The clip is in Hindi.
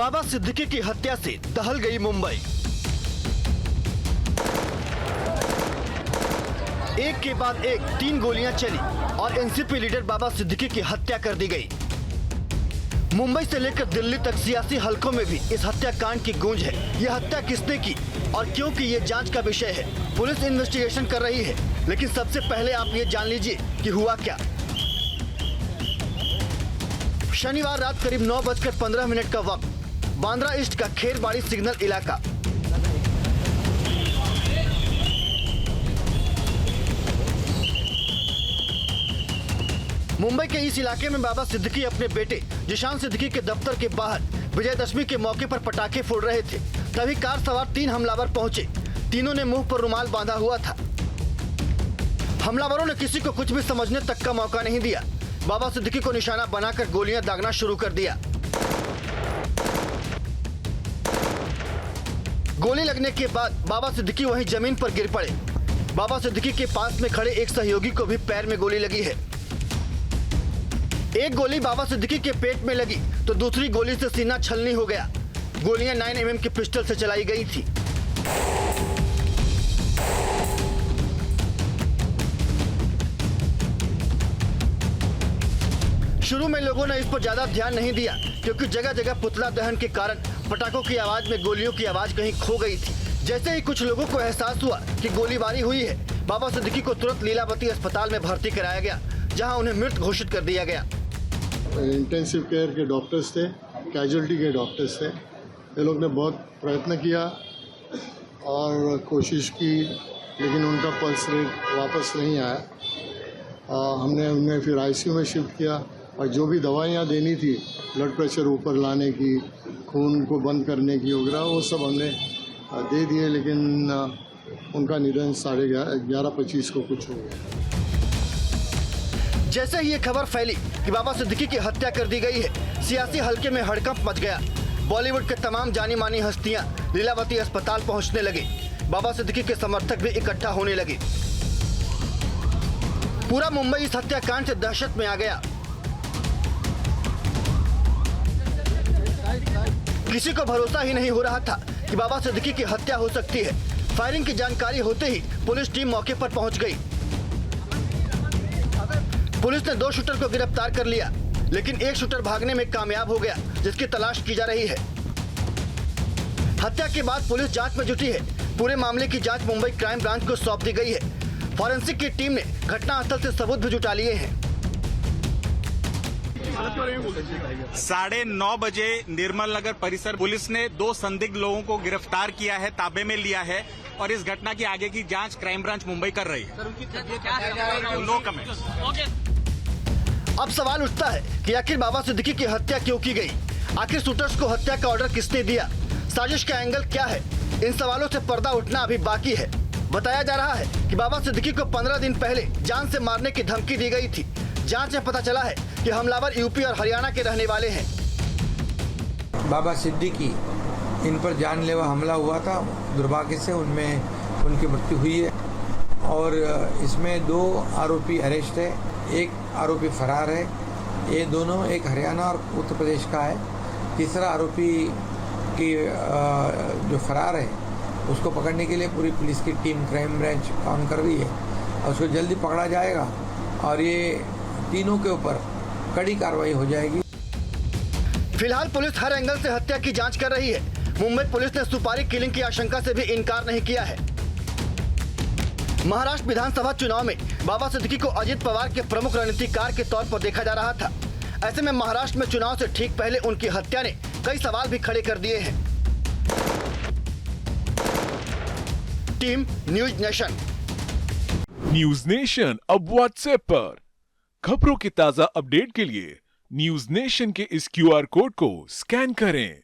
बाबा सिद्दीकी की हत्या से दहल गई मुंबई। एक के बाद एक 3 गोलियां चली और एनसीपी लीडर बाबा सिद्दीकी की हत्या कर दी गई। मुंबई से लेकर दिल्ली तक सियासी हलकों में भी इस हत्याकांड की गूंज है। यह हत्या किसने की और क्यों की, ये जांच का विषय है। पुलिस इन्वेस्टिगेशन कर रही है, लेकिन सबसे पहले आप ये जान लीजिए कि हुआ क्या। शनिवार रात करीब 9:15 का वक्त, बांद्रा ईस्ट का खेरबाड़ी सिग्नल इलाका। मुंबई के इस इलाके में बाबा सिद्दीकी अपने बेटे जिशान सिद्दीकी के दफ्तर के बाहर विजयदशमी के मौके पर पटाखे फोड़ रहे थे। तभी कार सवार 3 हमलावर पहुंचे। तीनों ने मुंह पर रुमाल बांधा हुआ था। हमलावरों ने किसी को कुछ भी समझने तक का मौका नहीं दिया। बाबा सिद्दीकी को निशाना बनाकर गोलियां दागना शुरू कर दिया। गोली लगने के बाद बाबा सिद्दीकी वहीं जमीन पर गिर पड़े। बाबा सिद्दीकी के पास में खड़े एक सहयोगी को भी पैर में गोली लगी है। एक गोली बाबा सिद्दीकी के पेट में लगी तो दूसरी गोली से सीना छलनी हो गया। गोलियां 9mm की पिस्टल से चलाई गई थी। शुरू में लोगों ने इस पर ज्यादा ध्यान नहीं दिया, क्योंकि जगह जगह पुतला दहन के कारण पटाखों की आवाज में गोलियों की आवाज कहीं खो गई थी। जैसे ही कुछ लोगों को एहसास हुआ कि गोलीबारी हुई है, बाबा सिद्दीकी को तुरंत लीलावती अस्पताल में भर्ती कराया गया, जहां उन्हें मृत घोषित कर दिया गया। इंटेंसिव केयर के डॉक्टर्स थे, कैजुअल्टी के डॉक्टर्स थे। ये लोग ने बहुत प्रयत्न किया और कोशिश की, लेकिन उनका पल्स रेट वापस नहीं आया। हमने उन्हें फिर आईसीयू में शिफ्ट किया और जो भी दवाइयाँ देनी थी, ब्लड प्रेशर ऊपर लाने की, खून को बंद करने की वगैरह, वो सब हमने दे दिए, लेकिन उनका निधन 11:25 को कुछ हो गया। जैसे ही ये खबर फैली कि बाबा सिद्दीकी की हत्या कर दी गई है, सियासी हलके में हड़कंप मच गया। बॉलीवुड के तमाम जानी मानी हस्तियां लीलावती अस्पताल पहुंचने लगे। बाबा सिद्दीकी के समर्थक भी इकट्ठा होने लगे। पूरा मुंबई इस हत्याकांड से दहशत में आ गया। किसी को भरोसा ही नहीं हो रहा था कि बाबा सिद्दीकी की हत्या हो सकती है। फायरिंग की जानकारी होते ही पुलिस टीम मौके पर पहुंच गई। पुलिस ने 2 शूटर को गिरफ्तार कर लिया, लेकिन एक शूटर भागने में कामयाब हो गया, जिसकी तलाश की जा रही है। हत्या के बाद पुलिस जांच में जुटी है। पूरे मामले की जांच मुंबई क्राइम ब्रांच को सौंप दी गई है। फॉरेंसिक की टीम ने घटनास्थल से सबूत भी जुटा लिए हैं। 9:30 बजे निर्मल नगर परिसर पुलिस ने 2 संदिग्ध लोगों को गिरफ्तार किया है, ताबे में लिया है और इस घटना की आगे की जांच क्राइम ब्रांच मुंबई कर रही है। No comments. अब सवाल उठता है कि आखिर बाबा सिद्दीकी की हत्या क्यों की गई? आखिर शूटर्स को हत्या का ऑर्डर किसने दिया? साजिश का एंगल क्या है? इन सवालों से पर्दा उठना अभी बाकी है। बताया जा रहा है कि बाबा सिद्दीकी को 15 दिन पहले जान से मारने की धमकी दी गई थी। जांच में पता चला है कि हमलावर यूपी और हरियाणा के रहने वाले हैं। बाबा सिद्दीकी, इन पर जानलेवा हमला हुआ था। दुर्भाग्य से उनमें उनकी मृत्यु हुई है और इसमें 2 आरोपी अरेस्ट है, एक आरोपी फरार है। ये दोनों, एक हरियाणा और उत्तर प्रदेश का है। तीसरा आरोपी की जो फरार है, उसको पकड़ने के लिए पूरी पुलिस की टीम क्राइम ब्रांच काम कर रही है और उसको जल्दी पकड़ा जाएगा और ये तीनों के ऊपर कड़ी कार्रवाई हो जाएगी। फिलहाल पुलिस हर एंगल से हत्या की जांच कर रही है। मुंबई पुलिस ने सुपारी किलिंग की आशंका से भी इनकार नहीं किया है। महाराष्ट्र विधानसभा चुनाव में बाबा सिद्दीकी को अजित पवार के प्रमुख रणनीतिकार के तौर पर देखा जा रहा था। ऐसे में महाराष्ट्र में चुनाव से ठीक पहले उनकी हत्या ने कई सवाल भी खड़े कर दिए हैं। Team news nation. News nation अब व्हाट्सएप पर खबरों के ताजा अपडेट के लिए न्यूज नेशन के इस QR कोड को स्कैन करें।